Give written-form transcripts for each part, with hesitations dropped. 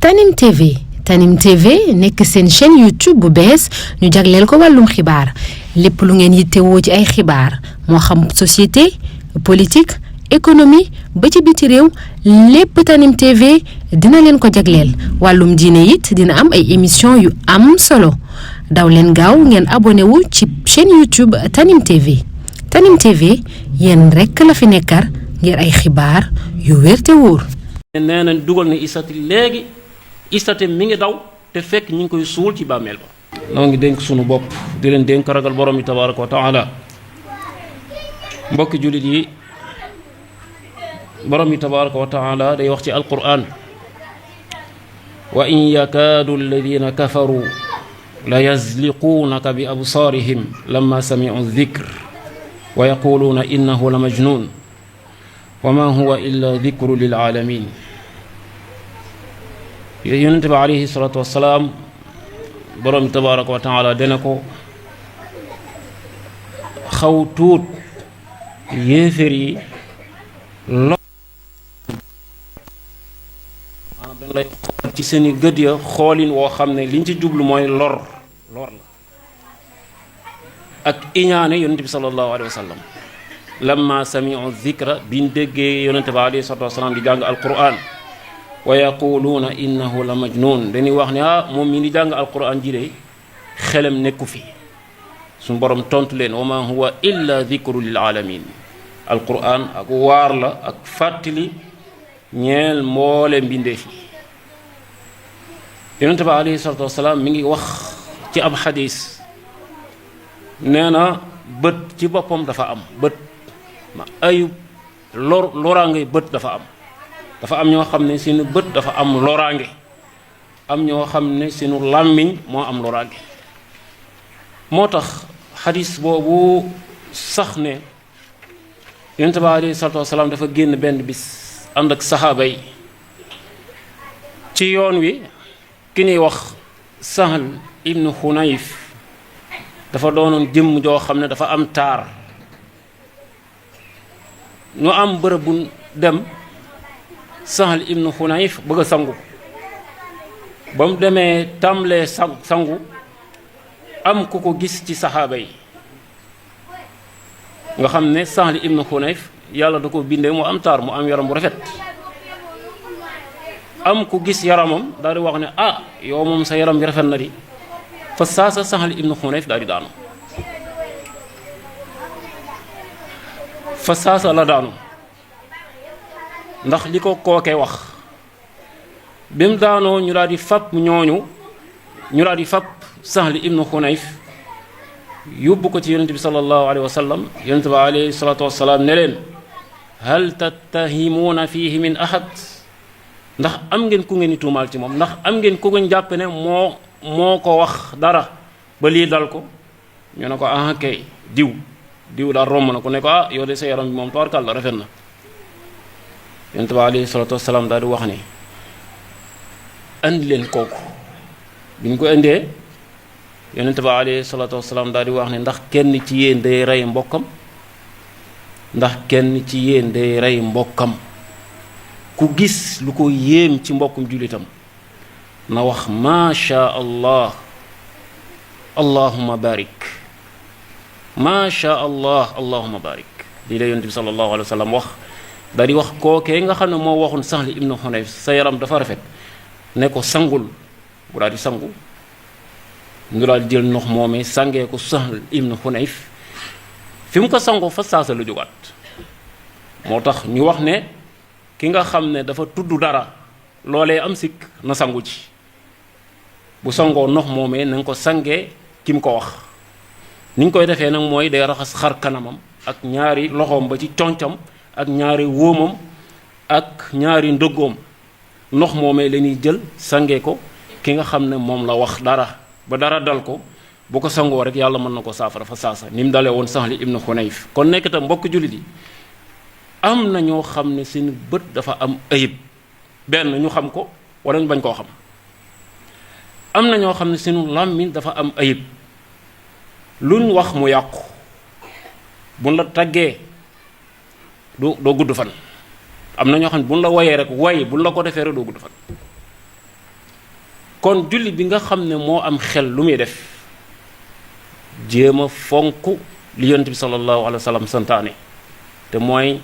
Tanim TV nekk seen chaîne YouTube bu bees ñu jagleel ko wàllum xibaar lépp lu ngeen yittewoo ci ay xibaar moo xam société politique économie ba ci biti réew lépp Tanim TV dina leen ko jagleel wàllum diine it dina am ay émission yu am solo daw leen gaaw ngeen abonné wu ci chaîne YouTube Tanim TV yéen rekk la fi nekkar ngir ay xibaar yu wér te wóor. nee nañ dugal na istati léegi istati mi ngi daw te fekk ñu ngi koy suul ci bàmmeel ba. noo ngi dénk sunu bopp di leen dénk ragal borom bi tabaaraka wa taala mbokki jullit yi borom bi tabaaraka wa taala day wax ci alquran wa in yakaadu alladina kafaru la yazliquunaka bi absaarihim lamma samicu dikr wa yaquluuna innahu la majnun wa ma huwa illa dikru lil alamin yonente bi alayhi salatu wassalaam borom tabaraka wa taala dana ko xaw tuut yéefér yi lo maanaam dañ lay xool ci seeni gët ya xoolin woo xam ne liñ ci jublu mooy lor la ak iñaane yonente bi sallallahu alayhi wa sallam lamma sami'u dhikra biñ déggee yonente bi alayhi salatu wasalaam di jàng alquran wa yaquluuna innahu la majnun dañuy wax ne moom mi di jàng alquran ji de xelam nekku fi suñu borom tontu leen wa ma huwa illa dhikru lil alamin alquran ak waar la ak fàttali ñeel mboole mbindee fi yonente bi alayhi salatu wasalaam mi ngi wax ci ab xadis nee na bët ci boppam dafa am bët ma ayub loraange bët dafa am ñoo xam ne seenu bët dafa am loraange am ñoo xam ne seenu làmmiñ moo am loraange moo tax xadis boobu sax ne yonent bi alayhi salaatu wasalaam dafa génn benn bis ànd ak saxaaba yi ci yoon wi ki ñuy wax Sahl ibnu Hunayf dafa doonoon jëmm joo xam ne dafa am taar ñu am bërëb bu dem Sahl ibnu Hunayf bëgg a sangu ba mu demee tàmbalee sangu am ku ko gis ci saxaaba yi nga xam ne Sahl ibnu Hunayf yàlla da ko bindee mu am taar mu am yaram bu rafet am ku gis yaramam daal di wax ne yow moom sa yaram bi rafet na di fa saasa Sahl ibnu Hunayf daal di daanu fa saasa la daanu ndax li ko kookee wax bi mu daanoo ñu daal di fab ñu daal di fab Sahl ibnu Hunayf yóbbu ko ci yonente bi sallallahu alayhi wa sallam yonente bi alayhi salatu wasalaam ne leen hal tattahimuuna fiihi min ahad ndax am ngeen ku ngeen di tuumaal ci moom ndax am ngeen ku ngeen jàpp ne moo ko wax dara ba lii dal ko ñu ne ko kay diw daal romb na ko ne ko yow de sa yaram bi moom tawarkal la rafet na yonent bi alayhi salatu wasalaam daal di wax ne andi leen kooku bi ñu ko indee yonent bi alayhi salatu wasalaam daal di wax ne ndax kenn ci yéen day rey mbokkam ku gis lu ko yéem ci mbokkum jullitam na wax maasha allah allahumma barik maasha allah allahumma barik lii la yonent bi sallallahu alayhi wa sallam wax daal di wax kookee nga xam ne moo waxoon Sahl ibnu Hunayf sa yaram dafa rafet ne ko sangul bu daal di sangu ñu daal di jël ndox moomee sangee ko Sahl ibnu Hunayf fi mu ko sangoo fa saasa la jógaat moo tax ñu wax ne ki nga xam ne dafa tudd dara loolee am sikk na sangu ci bu sangoo ndox moomee na nga ko sangee ki mu ko wax ni ñu koy defee nag mooy day raxas xar kanamam ak ñaari loxoom ba ci concam ak ñaari wóomam ak ñaari ndëggoom ndox moomee la ñuy jël sangee ko ki nga xam ne moom la wax dara ba dara dal ko bu ko sangoo rek yàlla mën na ko saafara fa saasa ni mu dalee woon Sahl ibnu Hunayf kon nekk tam mbokk jullit yi am na ñoo xam ne seen bët dafa am ayib benn ñu xam ko wala ñu bañ koo xam am na ñoo xam ne seenu làmmiñ dafa am ayib luñ wax mu yàqu buñ la taggee doo gudd fan am na ñoo xam ne buñ la woyee rek woy buñ la ko defee rek doo gudd fan kon julli bi nga xam ne moo am xel lu muy def jéem a fonk li yonent bi sallallahu alayhi wa sallam santaane te mooy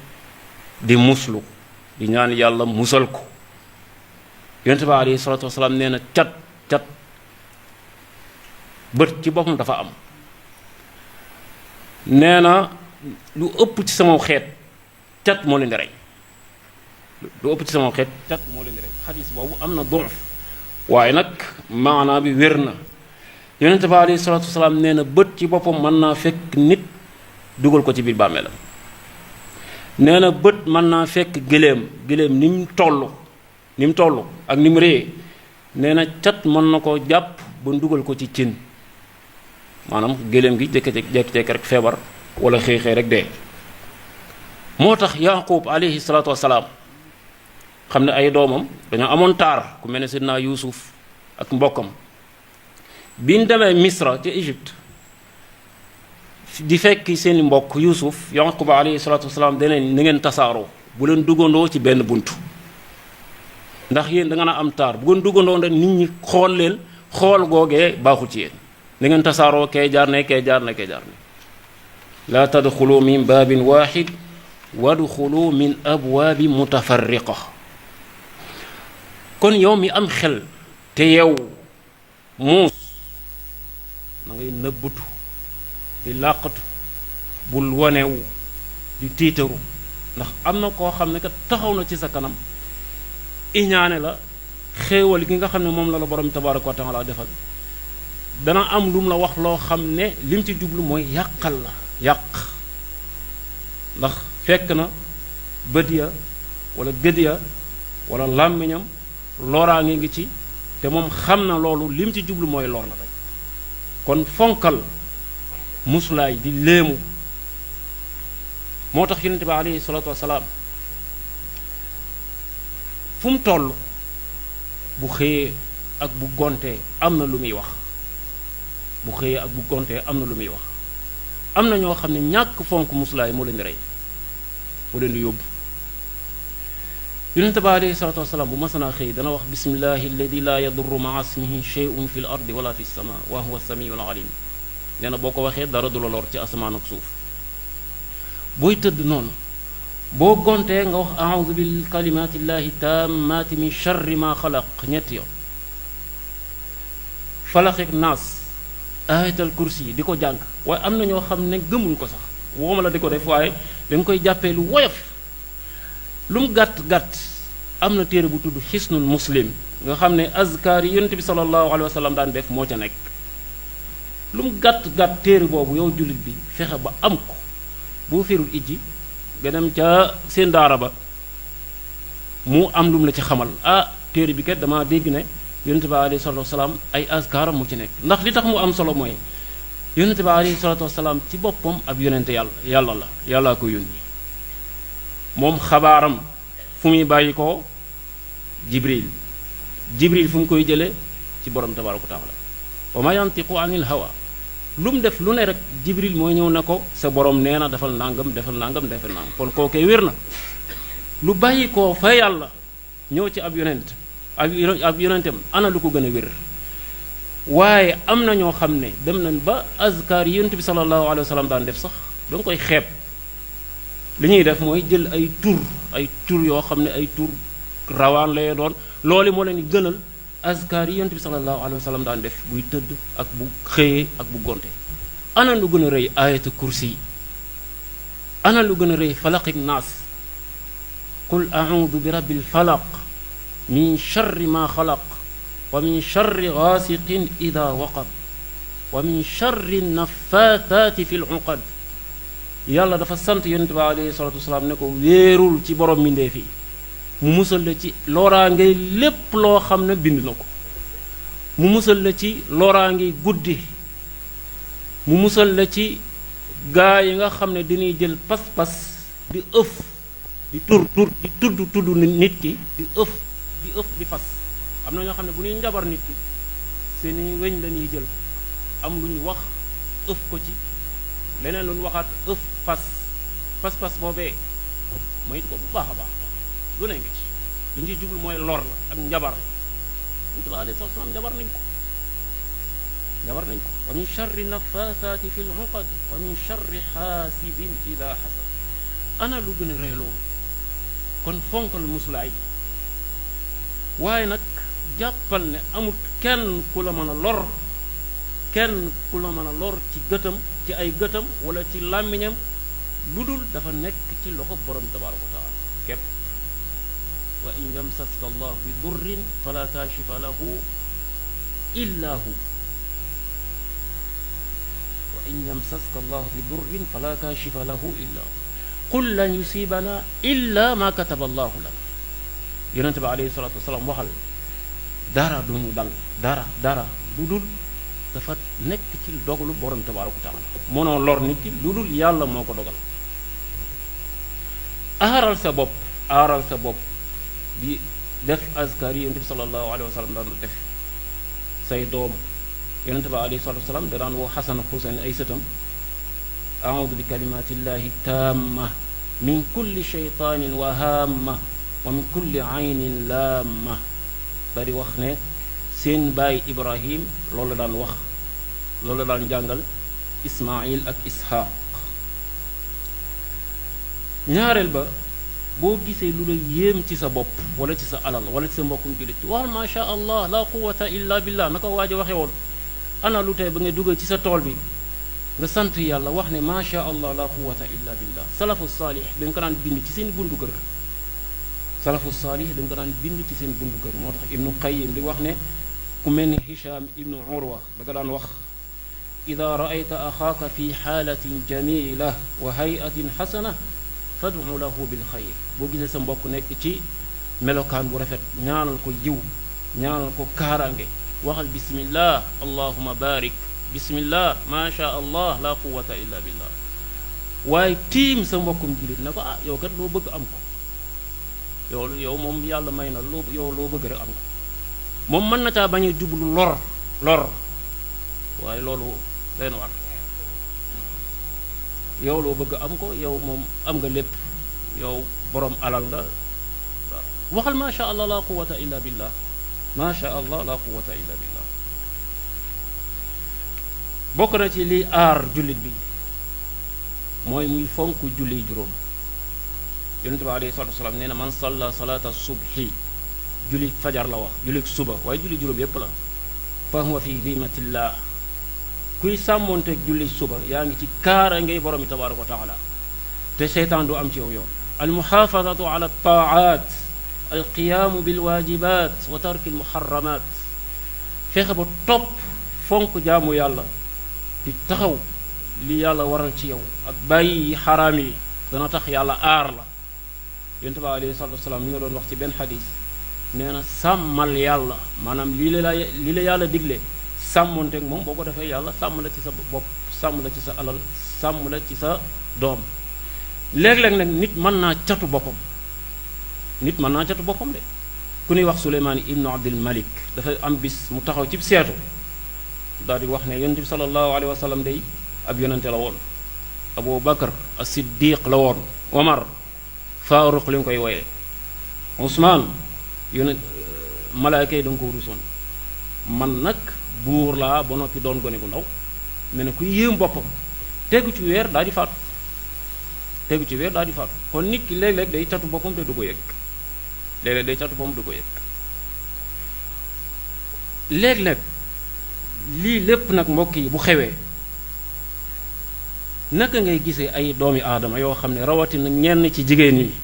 di muslu di ñaan yàlla musal ko. yonent bi alayhi salaatu wasalaam nee na cat bët ci boppam dafa am, nee na lu ëpp ci sama xeet cat moo leen di rey, lu ëpp ci sama xeet cat moo leen di rey. xadis boobu am na duuf waaye nag maanaa bi wér na. yonent bi alayhi salaatu wasalaam nee na bët ci boppam mën naa fekk nit dugal ko ci biir bàmmeelam. nee na bët mën naa fekk gëléem ni mu toll ak ni mu réyee, nee na cat mën na koo jàpp ba dugal ko ci cin, maanaam gëléem gi jékki-jékki rek feebar wala xëy rek dee. moo tax Yaaqub alayhi salaatu wasalaam xam ne ay doomam dañoo amoon taar ku mel ne Seydina Yuusuf ak mbokkam bi ñu demee Misra ci Égypte di fekki seeni mbokk Yuusuf, Yaaqub alayhi salaatu wasalaam daneen na ngeen tasaaroo bu leen duggandoo ci benn buntu ndax yéen da nga na am taar bu ngeen duggandoo nag nit ñi xool leen xool googee baaxul ci yéen, na ngeen tasaaroo kay jaar ne kay jaar ne kay jaar ne. laa tadxulu min baabin waaxid wadxulu min abwaabi mutafarriqa. kon yow mi am xel te yow muus na ngay nëbbatu di làqatu bul wanewu di tiitaru, ndax am na koo xam ne kat taxaw na ci sa kanam iñaane la xéewal gi nga xam ne moom la borom tabaaraka wa taala defal, dana am lu mu la wax loo xam ne lim ci jublu mooy yàqal la yàq, ndax fekk na bët ya wala gët ya wala làmmiñam loraange ngi ci te moom xam na loolu lim ci jublu mooy lor la rek. kon fonkal muslaay di léemu. moo tax yonent bi alayhi salaatu wasalaam fu mu toll bu xëyee ak bu gontee am na lu muy wax, bu xëyee ak bu gontee am na lu muy wax. am na ñoo xam ne ñàkk fonk muslaay moo leen di rey, moo leen di yóbbu. yonent bi alayhi salaatu wasalaam bu masanaa xëy dana wax bismillahi alladi laa yadurru maa ismihi shay'un fi l ardi wala fi sama wa huwa samiul alim. nee na boo ko waxee dara du la lor ci asamaan ak suuf. booy tëdd noonu boo gontee nga wax a'udhu bi kalimatillahi tammati min sharri ma xalaq ñetti yoon. falaq ak naas ayatal kursi yi di ko jàng, waaye am na ñoo xam ne gëmuñ ko sax wooma la di ko def, waaye dañ koy jàppee lu woyof. lu mu gàtt am na téere bu tudd xisnul muslim nga xam ne azkaar yi yonent bi sallallahu alayhi wa sallam daan def moo ca nekk. lu mu gàtt téere boobu yow jullit bi fexe ba am ko, boo ferul ijji nga dem ca seen daara ba mu am lu mu la ci xamal, téere bi kat dama dégg ne yonent bi alayhi salatu wasalaam ay azkaaram mu ci nekk. ndax li tax mu am solo mooy yonent bi alayhi salatu wasalaam ci boppam ab yonente yàlla la, yàllaa ko yónni. moom xabaaram fu muy bàyyi ko jibril fu mu koy jëlee ci borom tabaaraka wa taala. wa ma yantiqu anil hawa, lu mu def lu ne rek jibril mooy ñëw na ko sa borom nee na defal nangam defal nangam defal nangam. kon kookee wér na lu bàyyi ko fa yàlla ñëw ci ab yonentam ana lu ko gën a wér. waaye am na ñoo xam ne dem nañ ba azkar yi yonent bi sallallahu alayhi wa sallam daan def sax da nga koy xeeb. li ñuy def mooy jël ay tur yoo xam ne ay tur rawaan lay doon, loolu moo leen di gënal azkar yi yonent bi sallallahu alayhi wa sallam daan def buy tëdd ak bu xëyee ak bu gonte. ana lu gën a rëy ayatu kursi, ana lu gën a rëy falaqik naas, qul a'udhu bi rabbil falaq min sharri ma xalaq wa min sharri ghasiqin idha waqab wa min sharri naffathati fil uqad. yàlla dafa sant yonent bi alayhi salatu wasalaam ne ko wéerul ci borom mbindeef yi mu musal la ci loraangay lépp loo xam ne bind na ko, mu musal la ci loraangay guddi, mu musal la ci gaa yi nga xam ne dañuy jël pas-pas di ëf di tudd nit ki di ëf di fas. am na ñoo xam ne bu ñuy njabar nit ki seeni weñ la ñuy jël am lu ñu wax ëf ko ci leneen lu ñu waxaat ëf pas boobee moytu ko bu baax a baax lu ne ngi ci li ñu ci jublu mooy lor la ak njabar la. yonent bi alayhi salaatu salaam jabar nañ ko wa min charri nafaathaati fi l-uqad wa min charri xaasidin ida xasad. ana lu gën a rëy loolu? kon fonkal muslaay waaye nag jàppal ne amul kenn ku la mën a lor ci gëtam, ci ay gëtam wala ci làmmiñam lu dul dafa nekk ci loxo borom tabaaraka wa taala képp. wa in yamsaska allahu bi durrin fala kaashifa lahu illa hu wa in yamsaska allahu bi durrin fala kaashifa lahu illa hu qul lan yusibana illa ma kataba allahu lana. yonent bi alayhi salaatu wasalaam waxal dara du ñu dal dara lu dul dafa nekk ci dogalu borom tabaaraka wa taala. mënoo lor nit ki lu dul yàlla moo ko dogal. aaral sa bopp di def azkar yi yonent bi sallallahu alayhi wa sallam daan def. say doom yonent bi alayhi salaatu wasalaam da daan woo Xasan ak Xuseyn ay sëtam a'uudu bi kalimatillahi taamma min kulli shaytaanin wa haamma wa min kulli aynin laamma. bari wax ne seen baay Ibrahim loolu la daan wax, loolu la daan jàngal Ismaayil ak Isxaaq. ñaareel ba boo gisee lu la yéem ci sa bopp wala ci sa alal wala ci sa mbokkum jullit waxal ma sha allah la quwwata illa billah naka waaj a waxe woon. ana lu tey ba nga dugal ci sa tool bi nga sant yàlla wax ne ma sha allah la quwwata illa billah. salafu saalih dañ ko daan bind ci seen buntu kër. moo tax ibnu qayyim di wax ne ku mel ni hisham ibnu urwa da nga daan wax ida raayta axaaka fi xaalatin jamila wa hayatin xasana fad'u lahu bil xayr. boo gisee sa mbokk nekk ci melokaan bu rafet ñaanal ko yiw, ñaanal ko kaaraange, waxal bismillah allahuma barik, bismillah ma sha allah la quwwata illa billah. waaye tiim sa mbokkum jullit na ko yow kat loo bëgg am ko, yow moom yàlla may na yow loo bëgg rek am ko. moom mën na caa bañ a jublu lor waaye loolu leen war. yow loo bëgg am ko, yow moom am nga lépp, yow borom alal nga waaw waxal ma sha allah la quwwata illa billah, ma sha allah la quwwata illa billah. bokk na ci liy aar jullit bi mooy muy fonk julli juróom. yonent bi alayhi salaatu wasalaam nee na man salla salaata subhi, julli fajar la wax, julli suba waaye julli juróom yépp la, fa huwa fi zimatillah. kuy sàmmoonteeg julli suba yaa ngi ci kaara ngay borom bi tabaaraka wa taala te seytaan du am ci yow yoon. almuxaafadatu ala taaat, alqiyaamu bilwaajibaat wa tarki almuharramaat. fexe ba topp fonk jaamu yàlla di taxaw li yàlla waral ci yow ak bàyyi xaraam yi dana tax yàlla aar la. yonent bi alayhi salaatu wasalaam mi nga doon wax ci benn xadis nee na sàmmal yàlla, maanaam lii la yàlla digle sàmmonteeg moom boo ko defee yàlla sàmm la ci sa bopp, sàmm la ci sa alal, sàmm la ci sa doom. léeg-léeg nag nit mën naa catu boppam de. ku ñuy wax Suleymaan ibnu Abdul Malik dafa am bis mu taxaw ci seetu daal di wax ne yonent bi sallallahu alayhi wa sallam day ab yonente la woon, Abu Bakar as-Siddiq la woon, Omar Faaruq li nga koy woyee, Usmaan yonent malaayka yi da nga ko rusoon. man nag buur laa ba noppi doon gone gu ndaw mel ne ku yéem boppam tegu ci weer daal di faatu kon nit ki léeg-léeg day catu boppam te du ko yëg, léeg-léeg lii lépp nag mbokk yi bu xewee naka ngay gisee ay doomi aadama yoo xam ne rawatina ñenn ci jigéen yi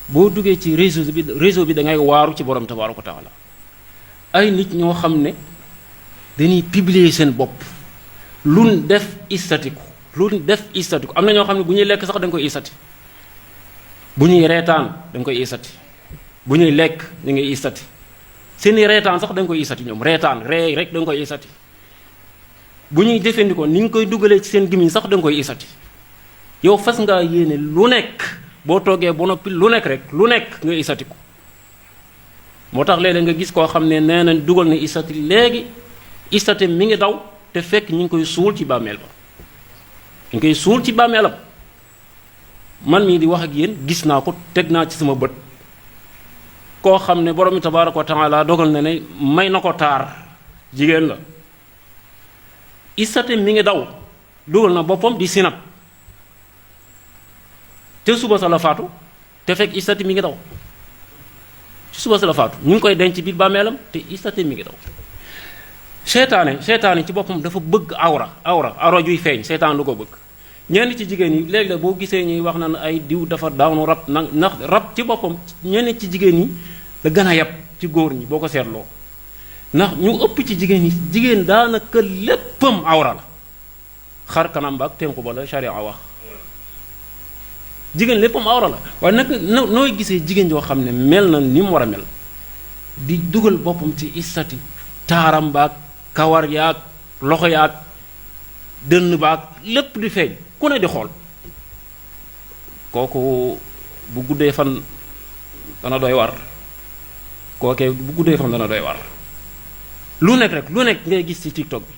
boo duggee ci réseau bi da ngay waaru ci borom tabaaraka wa taala. ay nit ñoo xam ne dañuy publier seen bopp luñ def istatiku am na ñoo xam ne bu ñuy lekk sax dañ koy istati, bu ñuy reetaan dañ koy istati, bu ñuy lekk da ngay istati, seeni reetaan sax dañ koy istati, ñoom reetaan ree rek dañ koy istati, bu ñuy jëfandikoo ni ñu koy dugalee ci seen gémmiñ sax dañ koy istati. yow fas ngaa yéene lu nekk boo toogee ba noppi lu nekk nga istatiku. moo tax léeg-léeg nga gis koo xam ne nee nañ dugal na istati léegi istati mi ngi daw te fekk ñu ngi koy suul ci bàmmeel ba man mii di wax ak yéen gis naa ko, teg naa ci sama bët koo xam ne borom bi tabaaraka wa taala dogal na ne may na ko taar jigéen la istati mi ngi daw dugal na boppam di sinap te suba sa la faatu te fekk istati mi ngi daw ci suba sa la faatu ñu ngi koy denc biir bàmmeelam te istati mi ngi daw seytaane ci boppam dafa bëgg awra juy feeñ seytaan lu ko bëgg ñenn ci jigéen yi léeg-léeg boo gisee ñuy wax na ay diw dafa daanu rab ndax rab ci boppam ñenn ci jigéen ñi la gën a yab ci góor ñi boo ko seetloo ndax ñu ëpp ci jigéen ñi jigéen daanaka léppam awra la xar kanam ba ak tenku ba la sharia wax jigéen léppam awra la waaye nag nooy gisee jigéen joo xam ne mel na ni mu war a mel di dugal boppam ci istati taaram baag kawar yaag loxo yaag dënn baag lépp di feeñ ku ne di xool kooku bu guddee fan dana doy war kookee bu guddee fan dana doy war lu nekk ngay gis ci TikTok bi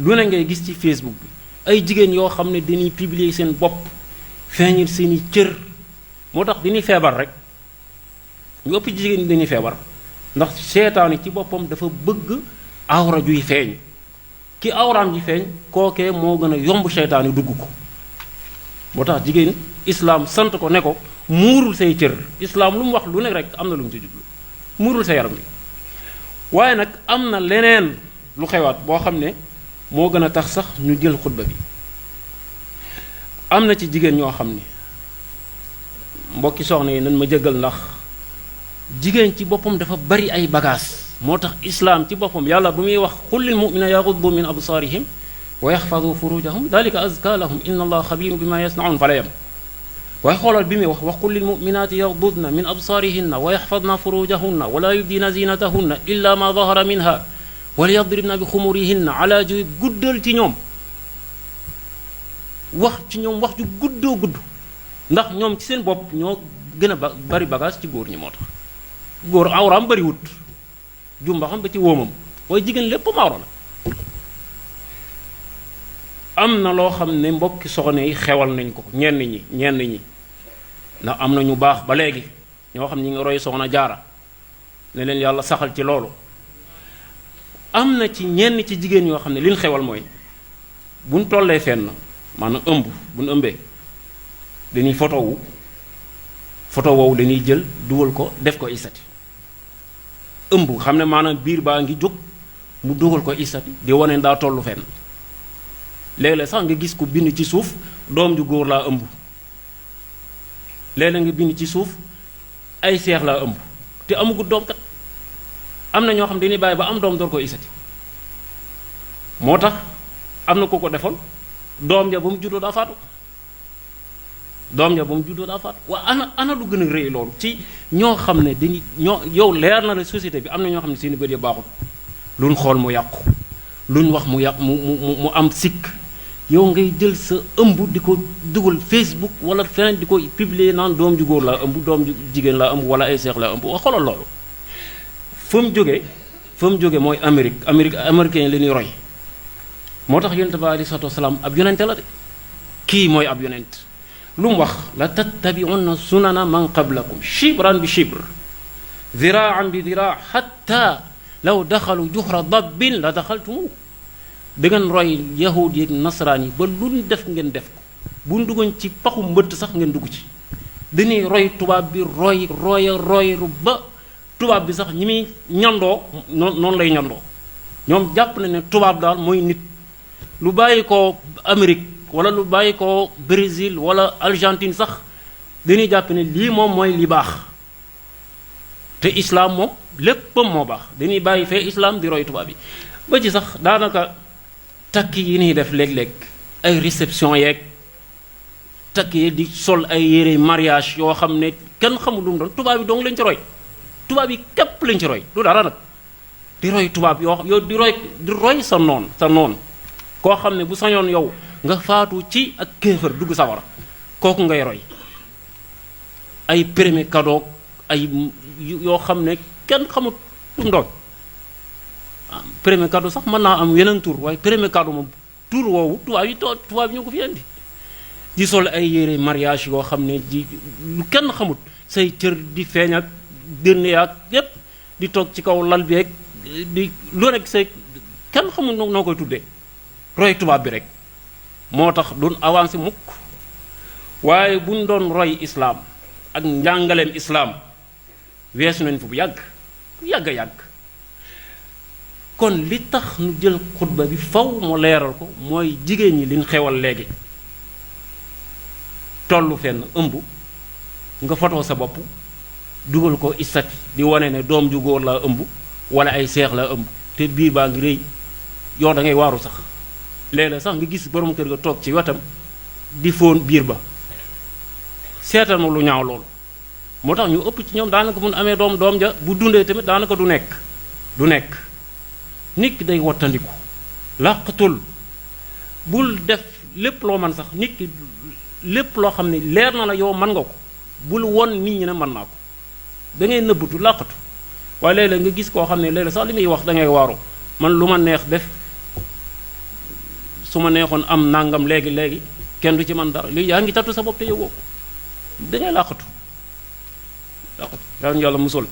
lu nekk ngay gis ci Facebook bi ay jigéen yoo xam ne dañuy publier seen bopp feeñil seeni cër moo tax dañuy feebar rek ñu ëpp jigéen ñi dañuy feebar ndax seetaan ci boppam dafa bëgg awra juy feeñ ki awraam ji feeñ kookee moo gën a yomb seetaan yi dugg ko moo tax jigéen islaam sant ko ne ko muurul say cër islaam lu mu wax lu nekk rek am na lu mu ci jublu muurul sa yaram bi waaye nag am na leneen lu xewaat boo xam ne moo gën a tax sax ñu jël xutba bi am na ci jigéen ñoo xam ne mbokki soxna yi nan ma jëggal ndax jigéen ci boppam dafa bari ay bagages moo tax islaam ci boppam yàlla bu muy wax qul lil mu'minina yaghuddu min absaarihim wa yaxfadu furujahum dalika azka lahum inna allaha xabiirun bima yasnaun fa la yam waaye xoolal bi muy wax qul lil mu'minaati yaghdudna min absaarihinna wa yaxfadna furujahunna wala yubdina zinatahunna illa ma dahara minha wala yadribna bi xumurihinna ala juy guddal ci ñoom wax ju guddoo gudd ndax ñoom ci seen bopp ñoo gën a bari bagage ci góor ñi moo tax góor awraam bari wut jumbaxam ba ci wóomam waaye jigéen lépp awra la am na loo xam ne mbokki soxna yi xewal nañ ko ñenn ñi ndax am na ñu baax ba léegi ñoo xam ne ñi ngi roy soxna jaara ne leen yàlla saxal ci loolu am na ci ñenn ci jigéen yoo xam ne liñ xewal mooy buñ tollee fenn maanaam ëmb buñ ëmbee dañuy photo woowu dañuy jël dugal ko def ko istati ëmb xam ne maanaam biir baa ngi jóg mu dugal ko istati di wane daa tollu fenn léeg-léeg sax nga gis ko bind ci suuf doom ju góor laa ëmb léeg-léeg nga bind ci suuf ay seex laa ëmb te amugut doom kat am na ñoo xam dañuy bàyyi ba am doom door ko istati moo tax am na ko defoon doom ja ba mu juddoo daa faatu waa ana lu gën a rëy loolu ci ñoo xam ne dañuy yow leer na la société bi am na ñoo xam ne seeni bët ya baaxul luñ xool mu yàqu luñ wax mu yàqu mu am sikk yow ngay jël sa ëmb di ko dugal Facebook wala feneen di ko publier naan doom ju góor laa ëmb doom ju jigéen laa ëmb wala ay seex laa ëmb waa xoolal loolu fa mu jóge mooy américain li ñuy roy moo tax yonente ba aleyhi salaatu wasalaam ab yonente la de kii mooy ab yonent lu mu wax la tattabi'unna sunana man qablakum shibran bi shibr ziraan bi ziraa hatta law daxalu juxra dabbin la daxaltumu da ngeen roy yahud yi nasaraan yi ba lu def ngeen def ko bu duggoon ci paxu mbëtt sax ngeen dugg ci dañuy roy tubaab bi roy ba tubaab bi sax ñi muy ñandoo noonu lay ñandoo ñoom jàpp na ne tubaab daal mooy nit lu bàyyi ko Amérique wala lu bàyyi ko Brésil wala Argentine sax dañuy jàpp ne lii moom mooy li baax te islaam moom léppam moo baax dañuy bàyyi fee islaam di roy tubaab bi ba ci sax daanaka takk yi ñuy def léeg-léeg ay réception yeeg takk yi di sol ay yére mariage yoo xam ne kenn xamul lu mu doon tubaab yi dong lañ ci roy tubaab yi képp lañ ci roy du dara nag di roy tubaab yow di roy sa noon koo xam ne bu sañoon yow nga faatu ci ak kéefër dugg sawara kooku ngay roy ay premier cadeau ay yoo xam ne kenn xamut lu mu doon premier cadeau sax mën naa am yeneen tur waaye premier cadeau moom tur woowu tubaab yi ñoo ko fi indi di sol ay yére mariage yoo xam ne lu kenn xamut say cër di feeñ ak dënn yaag yépp di toog ci kaw lal bi rek di lu rek say kenn xamul noo koy tuddee roy tubaab bi rek moo tax duñ avancé mukk waaye buñ doon roy islaam ak njàngaleem islaam weesu nañ fi bu yàgg a yàgg kon li tax nu jël xutba bi faw mu leeral ko mooy jigéen ñi liñ xewal léegi tollu fenn ëmb nga fotoo sa bopp dugal ko istati di wane ne doom ju góor laa ëmb wala ay seex laa ëmb te biir baa ngi rëy yow da ngay waaru sax léeg-léeg sax nga gis borom kër ga toog ci wetam di fóon biir ba seetal ma lu ñaaw loolu moo tax ñu ëpp ci ñoom daanaka mun amee doom ja bu dundee tamit daanaka du nekk nit ki day wattandiku làqatul bul def lépp loo man sax nit ki lépp loo xam ne leer na la yow mën nga ko bul won nit ñi ne mën naa ko da ngay nëbbatu làqatu waaye léeg-léeg nga gis koo xam ne léeg-léeg sax li muy wax da ngay waaru man lu ma neex def su ma neexoon am nangam léegi kenn du ci man dara léegi yaa ngi tattu sa bopp te yëgoo ko da ngay làqatu yàlla musul